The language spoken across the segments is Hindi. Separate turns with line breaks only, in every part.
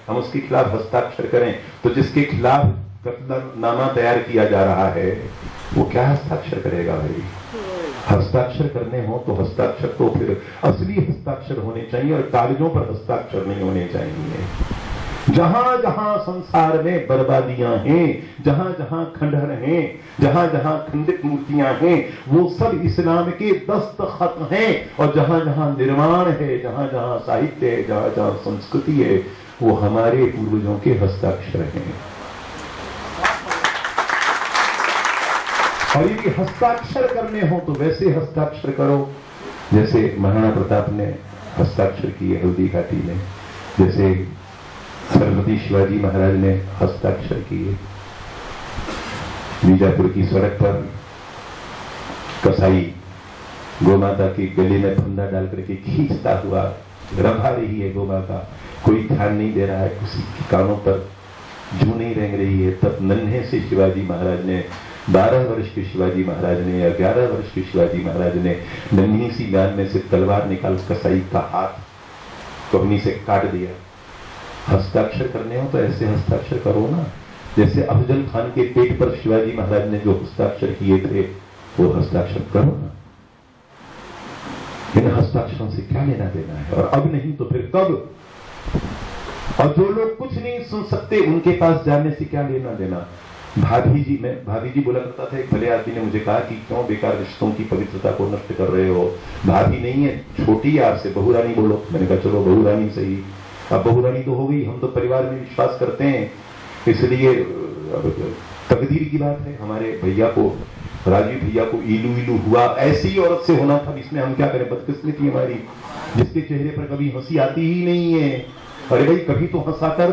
हम उसके खिलाफ हस्ताक्षर करें, तो जिसके खिलाफ कत्लनामा तैयार किया जा रहा है वो क्या हस्ताक्षर करेगा भाई? हस्ताक्षर करने हो तो हस्ताक्षर तो फिर असली हस्ताक्षर होने चाहिए और कागजों पर हस्ताक्षर नहीं होने चाहिए। जहां जहां संसार में बर्बादियां हैं, जहां जहां खंडहर हैं, जहां जहां खंडित मूर्तियां हैं, वो सब इस्लाम के दस्तखत हैं। और जहां जहां निर्माण है, जहां जहां साहित्य है, जहां जहां संस्कृति है, वो हमारे पूर्वजों के हस्ताक्षर हैं। और ये हस्ताक्षर करने हो तो वैसे हस्ताक्षर करो जैसे महाराणा प्रताप ने हस्ताक्षर किए हल्दी घाटी में, जैसे छत्रपति शिवाजी महाराज ने हस्ताक्षर किए। बीजापुर की सड़क पर कसाई गोमाता की गले में फंदा डाल करके खींचता हुआ रंभा रही है गोमाता, कोई ध्यान नहीं दे रहा है, किसी के कानों पर जू नहीं रेंग रही है। तब नन्हे से शिवाजी महाराज ने, 12 वर्ष के शिवाजी महाराज ने या 11 वर्ष के शिवाजी महाराज ने नन्ही सी गान में से तलवार निकाल कसाई का हाथ कोहनी से काट दिया। हस्ताक्षर करने हो तो ऐसे हस्ताक्षर करो ना, जैसे अफजल खान के पेट पर शिवाजी महाराज ने जो हस्ताक्षर किए थे वो हस्ताक्षर करो ना। इन हस्ताक्षरों से क्या लेना देना है? और अब नहीं तो फिर कब? और जो लोग कुछ नहीं सुन सकते उनके पास जाने से क्या लेना देना? भाभी जी बोला करता था, एक भले आदमी ने मुझे कहा कि क्यों बेकार रिश्तों की पवित्रता को नष्ट कर रहे हो? भाभी नहीं है, छोटी है आपसे, बहुरानी बोलो। मैंने कहा चलो बहुरानी सही। अब बहुरानी तो हो गई, हम तो परिवार में विश्वास करते हैं, इसलिए तकदीर की बात है। हमारे भैया को, राजीव भैया को इलू इलू हुआ, ऐसी औरत से होना था, इसमें हम क्या करें? बदकिस्मती हमारी, जिसके चेहरे पर कभी हंसी आती ही नहीं है। अरे भाई कभी तो हंसा कर,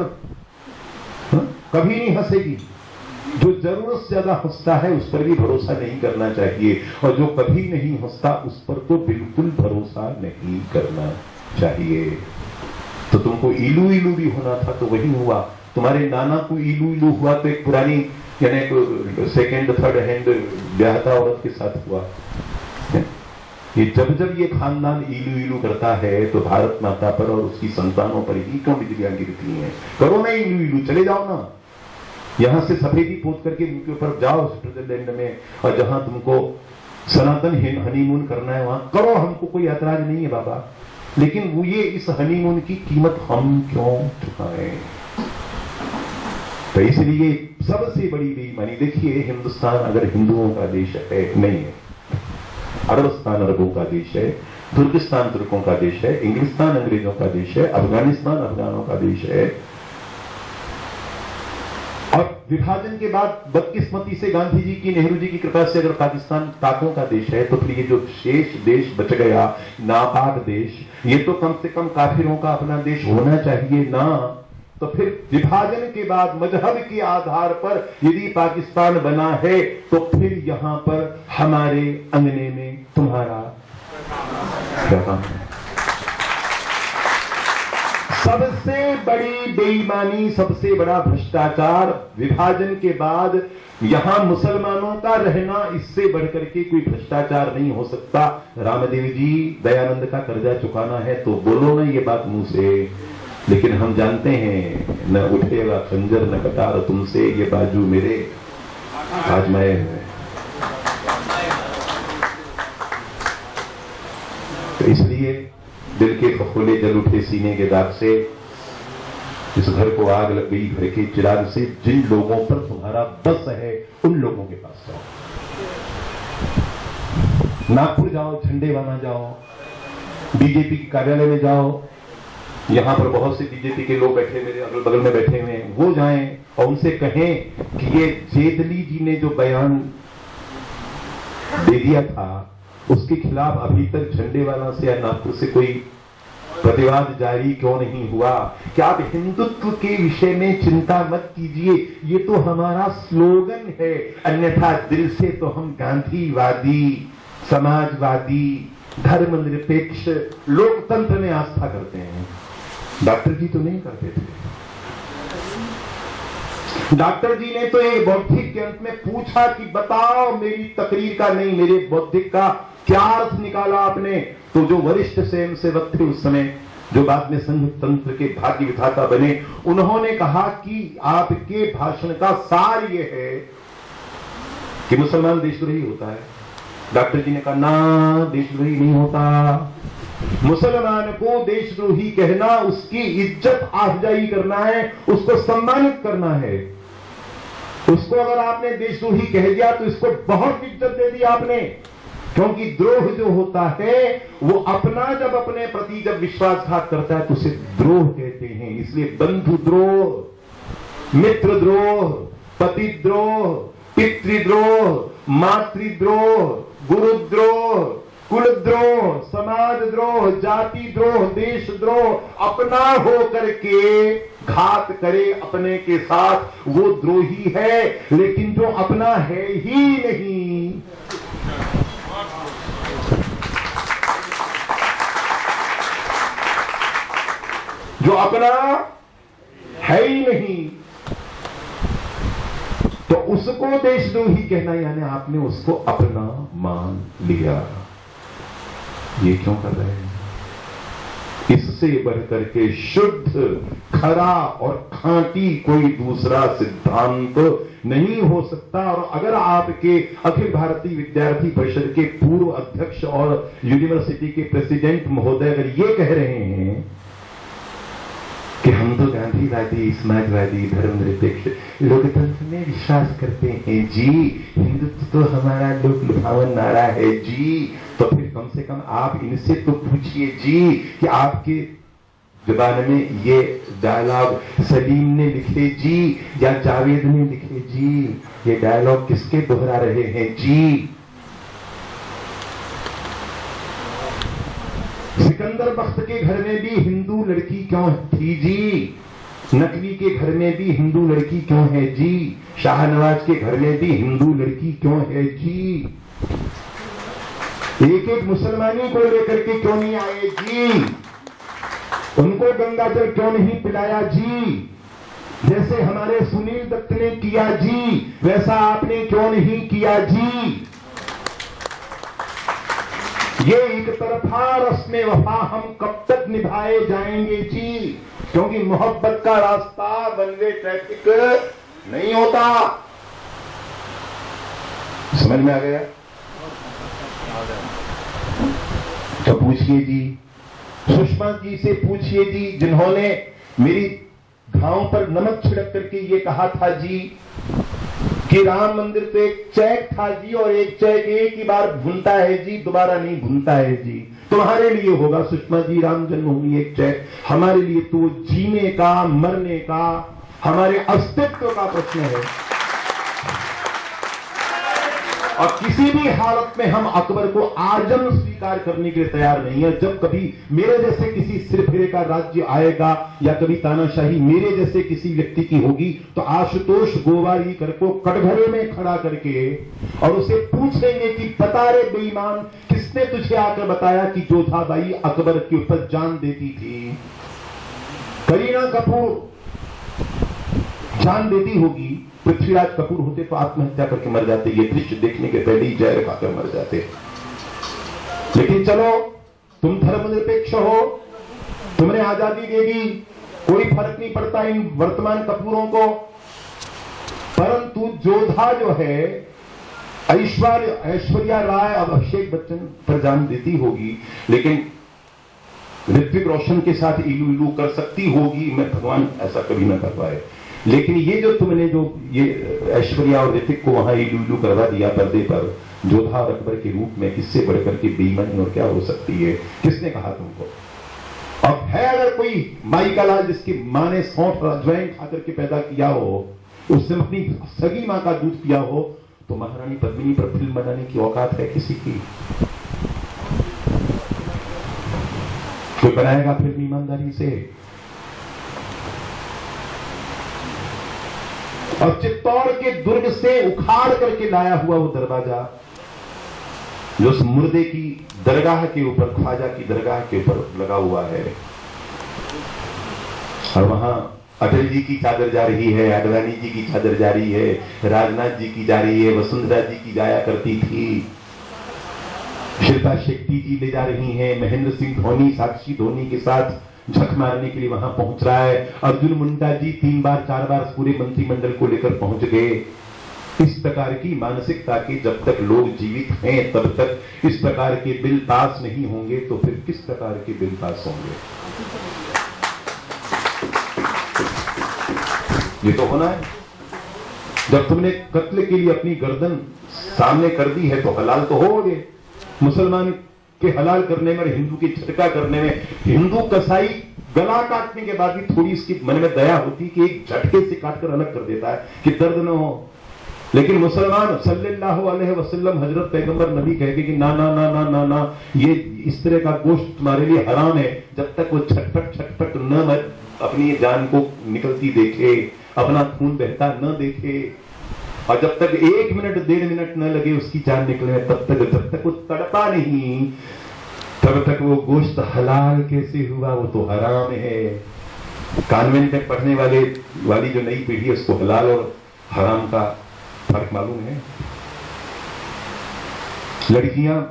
कभी नहीं हंसेगी। जो जरूरत से ज्यादा हंसता है उस पर भी भरोसा नहीं करना चाहिए, और जो कभी नहीं हंसता उस पर तो बिल्कुल भरोसा नहीं करना चाहिए। तो तुमको इलू इलू भी होना था तो वही हुआ। तुम्हारे नाना को इलू इलू हुआ तो एक पुरानी, यानी सेकेंड थर्ड हैंड ब्याहता औरत के साथ हुआ। ये जब ये खानदान इलू इलू करता है तो भारत माता पर और उसकी संतानों पर ही क्यों बिजलियां गिरती हैं? करो ना इलू इलू, चले जाओ ना, यहां से सफेदी पोत करके उनके ऊपर जाओ स्विट्जरलैंड में, और जहां तुमको सनातन हनीमून करना है वहां करो, हमको कोई ऐतराज नहीं है बाबा। लेकिन वो ये इस हनीमून की कीमत हम क्यों चुकाएं? तो इसलिए सबसे बड़ी बेईमानी, देखिए हिंदुस्तान अगर हिंदुओं का देश है, नहीं है, अरबस्तान अरबों का देश है, तुर्किस्तान तुर्कों का देश है, इंग्लिस्तान अंग्रेजों का देश है, अफगानिस्तान अफगानों का देश है। और विभाजन के बाद बदकिस्मती से गांधी जी की, नेहरू जी की कृपा से अगर पाकिस्तान ताकों का देश है, तो फिर ये जो शेष देश बच गया, नापाक देश, ये तो कम से कम काफिरों का अपना देश होना चाहिए ना। तो फिर विभाजन के बाद मजहब के आधार पर यदि पाकिस्तान बना है तो फिर यहां पर हमारे अंगने में तुम्हारा क्या काम है? सबसे बड़ी बेईमानी, सबसे बड़ा भ्रष्टाचार विभाजन के बाद यहां मुसलमानों का रहना, इससे बढ़कर के कोई भ्रष्टाचार नहीं हो सकता। रामदेव जी, दयानंद का कर्जा चुकाना है तो बोलो ना ये बात मुंह से, लेकिन हम जानते हैं न उठेगा खंजर न कटार तुमसे, ये बाजू मेरे आजमाए हुए। तो इसलिए दिल के फफोले जल उठे सीने के दाग से, इस घर को आग लग गई घर के चिराग से, जिन लोगों पर तुम्हारा बस है उन लोगों के पास जाओ, नागपुर जाओ, झंडे बना जाओ, बीजेपी के कार्यालय में जाओ, यहां पर बहुत से बीजेपी के लोग बैठे, मेरे अगल बगल में बैठे हुए हैं, वो जाएं और उनसे कहें कि ये जेटली जी ने जो बयान दे दिया था उसके खिलाफ अभी तक झंडे वाला से या नागपुर से कोई प्रतिवाद जारी क्यों नहीं हुआ? क्या आप हिंदुत्व के विषय में चिंता मत कीजिए, ये तो हमारा स्लोगन है, अन्यथा दिल से तो हम गांधीवादी, समाजवादी, धर्मनिरपेक्ष, लोकतंत्र में आस्था करते हैं। डॉक्टर जी तो नहीं करते थे। डॉक्टर जी ने तो एक बौद्धिक के अंत में पूछा कि बताओ मेरी तकरीर का नहीं, मेरे बौद्धिक का क्या अर्थ निकाला आपने? तो जो वरिष्ठ स्वयंसेवक थे उस समय, जो बाद में संघ तंत्र के भाग्य विधाता बने, उन्होंने कहा कि आपके भाषण का सार यह है कि मुसलमान देशद्रोही होता है। डॉक्टर जी ने कहा ना, देशद्रोही नहीं होता। मुसलमान को देशद्रोही कहना उसकी इज्जत अफजाई करना है, उसको सम्मानित करना है। उसको अगर आपने देशद्रोही कह दिया तो इसको बहुत इज्जत दे दी आपने, क्योंकि द्रोह जो होता है वो अपना जब अपने प्रति जब विश्वासघात करता है तो उसे द्रोह कहते हैं। इसलिए बंधुद्रोह, मित्रद्रोह, पतिद्रोह, पितृद्रोह, मातृद्रोह, गुरुद्रोह, कुलद्रोह, समाजद्रोह, जातिद्रोह, देशद्रोह अपना हो करके घात करे अपने के साथ, वो द्रोही है। लेकिन जो अपना है ही नहीं, जो अपना है ही नहीं, तो उसको देशद्रोही कहना यानी आपने उसको अपना मान लिया। ये क्यों कर रहे हैं? इससे बढ़कर के शुद्ध, खरा और खांटी कोई दूसरा सिद्धांत नहीं हो सकता। और अगर आपके अखिल भारतीय विद्यार्थी परिषद के पूर्व अध्यक्ष और यूनिवर्सिटी के प्रेसिडेंट महोदय अगर ये कह रहे हैं कि हम तो गांधीवादी, समाजवादी, धर्मनिरपेक्ष लोकतंत्र में विश्वास करते हैं जी, हिंदुत्व तो हमारा लोक लुभावन नारा है जी, तो फिर कम से कम आप इनसे तो पूछिए जी कि आपके जुबान में ये डायलॉग सलीम ने लिखे जी या जावेद ने लिखे जी, ये डायलॉग किसके दोहरा रहे हैं जी? सिकंदर बख्त के घर में भी हिंदू लड़की क्यों थी जी? नकवी के घर में भी हिंदू लड़की क्यों है जी? शाहनवाज के घर में भी हिंदू लड़की क्यों है जी? एक एक मुसलमानी को लेकर के क्यों नहीं आए जी? उनको गंगाजल क्यों नहीं पिलाया जी? जैसे हमारे सुनील दत्त ने किया जी, वैसा आपने क्यों नहीं किया जी? ये एक तरफा रस्म वफा हम कब तक निभाए जाएंगे जी? क्योंकि मोहब्बत का रास्ता वन वे ट्रैफिक नहीं होता। समझ में आ गया? तो पूछिए जी, सुषमा जी से पूछिए जी, जिन्होंने मेरी घाव पर नमक छिड़क करके ये कहा था जी कि राम मंदिर तो एक चेक था जी, और एक चेक एक ही बार भूनता है जी, दोबारा नहीं भूनता है जी। तुम्हारे लिए होगा सुषमा जी राम जन्मभूमि एक चेक, हमारे लिए तो जीने का, मरने का, हमारे अस्तित्व का प्रश्न है। और किसी भी हालत में हम अकबर को आजम स्वीकार करने के लिए तैयार नहीं है। जब कभी मेरे जैसे किसी सिरफिरे का राज्य आएगा या कभी तानाशाही मेरे जैसे किसी व्यक्ति की होगी, तो आशुतोष गोवारीकर को कटघरे में खड़ा करके और उसे पूछेंगे कि बता रे बेईमान, किसने तुझे आकर बताया कि जोधाबाई अकबर के ऊपर जान देती थी? करीना कपूर जान देती होगी, पृथ्वीराज कपूर होते तो आत्महत्या करके मर जाते, ये दृश्य देखने के पहले ही जहर खाकर मर जाते। लेकिन चलो, तुम धर्मनिरपेक्ष हो, तुमने आजादी दे दी, कोई फर्क नहीं पड़ता इन वर्तमान कपूरों को। परंतु जोधा जो है, ऐश्वर्या राय अब अभिषेक बच्चन पर जान देती होगी, लेकिन ऋतिक रोशन के साथ इलू इलू कर सकती होगी। मैं भगवान ऐसा कभी ना कर पाए। लेकिन ये जो तुमने जो ये ऐश्वर्या और ऋतिक को वहां इलू इलू करवा दिया पर्दे पर जोधा और अकबर के रूप में, किससे बढ़कर के बेईमानी और क्या हो सकती है? किसने कहा तुमको? अब है अगर कोई माई का लाल जिसकी मां ने सौंठ अजवाइन खाकर के पैदा किया हो, उसने अपनी सगी मां का दूध पिया हो, तो महारानी पद्मिनी पर फिल्म बनाने की औकात है किसी की? कोई बनाएगा फिल्म ईमानदारी से? और चित्तौड़ के दुर्ग से उखाड़ करके लाया हुआ वो दरवाजा जो उस मुर्दे की दरगाह के ऊपर, ख्वाजा की दरगाह के ऊपर लगा हुआ है, और वहां अटल जी की चादर जा रही है, आडवाणी जी की चादर जा रही है, राजनाथ जी की जा रही है, वसुंधरा जी की जाया करती थी, शिल्पा शेट्टी जी ले जा रही हैं, महेंद्र सिंह धोनी, साक्षी धोनी के साथ झक मारने के लिए वहां पहुंच रहा है। अर्जुन मुंडा जी 3 बार 4 बार पूरे मंत्रिमंडल को लेकर पहुंच गए। इस प्रकार की मानसिकता की जब तक लोग जीवित हैं तब तक इस प्रकार के बिल पास नहीं होंगे, तो फिर किस प्रकार के बिल पास होंगे? ये तो होना है। जब तुमने कत्ल के लिए अपनी गर्दन सामने कर दी है तो हलाल तो होगे। मुसलमान के हलाल करने में और हिंदू की झटका करने में, हिंदू कसाई गला काटने के बाद भी थोड़ी इसकी मन में दया होती कि एक झटके से काटकर अलग कर देता है कि दर्द न हो। लेकिन मुसलमान सल्लल्लाहु अलैहि वसल्लम हजरत पैगंबर नबी कहेंगे कि ना ना ना ना ना ना, ये इस तरह का गोश्त तुम्हारे लिए हराम है। जब तक वो छटपट छटपट न अपनी जान को निकलती देखे, अपना खून बहता न देखे, और जब तक 1 मिनट 1.5 मिनट न लगे उसकी जान निकले, तब तक जब तक वो तड़पा नहीं तब तक वो गोश्त हलाल कैसे हुआ? वो तो हराम है। कॉन्वेंट में पढ़ने वाली जो नई पीढ़ी है उसको हलाल और हराम का फर्क मालूम है। लड़कियां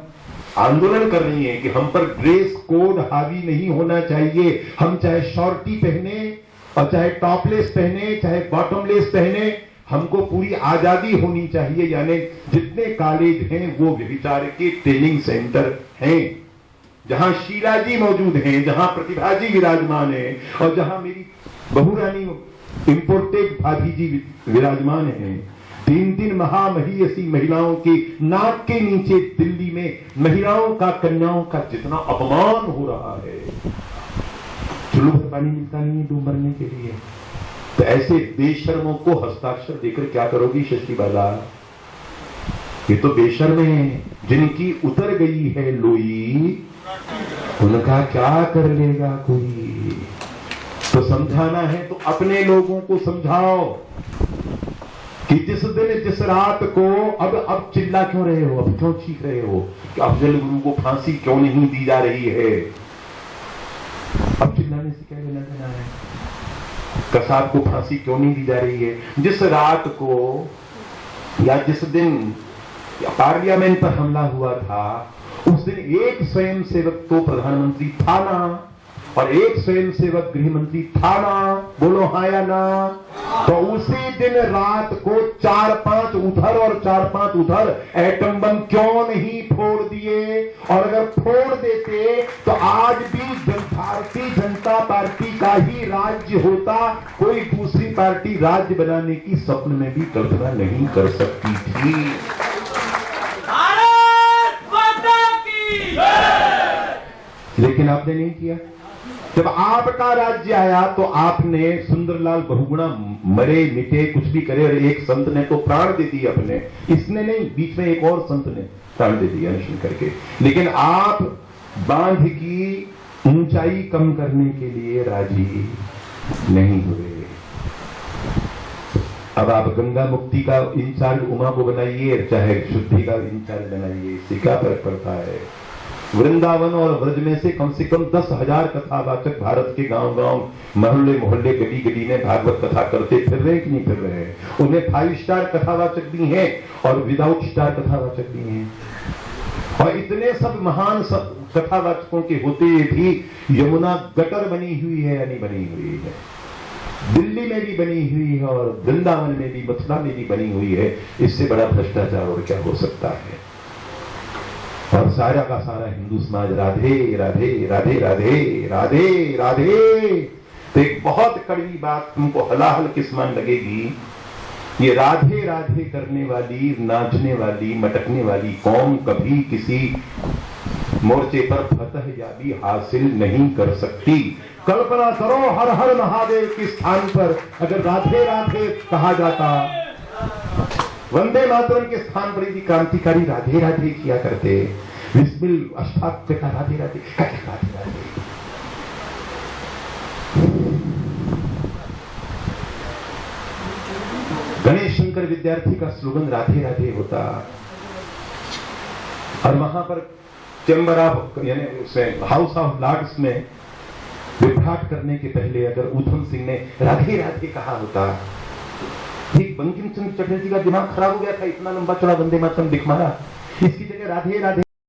आंदोलन कर रही हैं कि हम पर ड्रेस कोड हावी नहीं होना चाहिए। हम चाहे शॉर्टी पहने और चाहे टॉपलेस पहने, चाहे बॉटमलेस पहने, हमको पूरी आजादी होनी चाहिए। यानी जितने कॉलेज हैं वो व्यभिचार के ट्रेनिंग सेंटर हैं, जहां शीला जी मौजूद हैं, जहां प्रतिभा जी विराजमान है, और जहां मेरी बहू रानी इंपोर्टेड भाभी जी विराजमान है। 3 महामहियसी महिलाओं के नाक के नीचे दिल्ली में महिलाओं का, कन्याओं का जितना अपमान हो रहा है, चुल्लू भर पानी मिलता नहीं है डूब मरने के लिए। तो ऐसे बेशर्मों को हस्ताक्षर देकर क्या करोगी शशि बाला? ये तो बेशर्म है। जिनकी उतर गई है लोई उनका क्या कर लेगा कोई? तो समझाना है तो अपने लोगों को समझाओ कि जिस दिन जिस रात को अब चिल्ला क्यों रहे हो, अब क्यों चीख रहे हो कि अफजल गुरु को फांसी क्यों नहीं दी जा रही है? अब चिल्लाने से क्या लेना देना है? कसाब को फांसी क्यों नहीं दी जा रही है? जिस रात को या जिस दिन पार्लियामेंट पर हमला हुआ था उस दिन एक स्वयंसेवक तो प्रधानमंत्री था ना, और एक स्वयंसेवक गृह मंत्री था ना, बोलो हाँ या ना? तो उसी दिन रात को 4-5 उधर और 4-5 उधर एटम बम क्यों नहीं फोड़ दिए? और अगर फोड़ देते तो आज भी भारतीय जनता पार्टी का ही राज्य होता, कोई दूसरी पार्टी राज्य बनाने की स्वप्न में भी कल्पना नहीं कर सकती थी। लेकिन आपने नहीं किया। जब आपका राज्य आया तो आपने सुंदरलाल बहुगुणा मरे मिटे कुछ भी करे, और एक संत ने तो प्राण दे दिए अपने, इसने नहीं, बीच में एक और संत ने प्राण दे दिया अनशन करके। लेकिन आप बांध की ऊंचाई कम करने के लिए राजी नहीं हुए। अब आप गंगा मुक्ति का इंचार्ज उमा को बनाइए, चाहे शुद्धि का इंचार्ज बनाइए, इससे क्या फर्क पड़ता है? वृंदावन और व्रज में से कम 10,000 कथावाचक भारत के गांव गांव, मोहल्ले मोहल्ले, गली गली में भागवत कथा करते फिर रहे कि नहीं फिर रहे? उन्हें 5 स्टार कथावाचक भी हैं और विदाउट स्टार कथावाचक भी हैं। और इतने सब महान सब कथावाचकों के होते भी यमुना गटर बनी हुई है या नहीं बनी हुई है? दिल्ली में भी बनी हुई है और वृंदावन में भी, मथुरा में भी बनी हुई है। इससे बड़ा भ्रष्टाचार और क्या हो सकता है? और सारा का सारा हिंदू समाज राधे राधे राधे राधे राधे राधे। तो एक बहुत कड़वी बात तुमको हलाहल किस्मान लगेगी, ये राधे राधे करने वाली, नाचने वाली, मटकने वाली कौम कभी किसी मोर्चे पर फतह याबी हासिल नहीं कर सकती। कल्पना करो हर हर महादेव के स्थान पर अगर राधे राधे कहा जाता, वंदे मातरम के स्थान पर यदि क्रांतिकारी राधे राधे किया करते, बिस्मिल अष्टाक्षर का राधे राधे, राधे राधे। गणेश शंकर विद्यार्थी का स्लोगन राधे राधे होता, और वहां पर चैम्बर ऑफ यानी उसमें हाउस ऑफ लॉर्ड्स में विभ्राट करने के पहले अगर ऊधम सिंह ने राधे राधे कहा होता, एक बंकिम चंद्र चटर्जी का दिमाग खराब हो गया था, इतना लंबा चौड़ा वंदे मातरम दिख मारा, इसकी जगह राधे राधे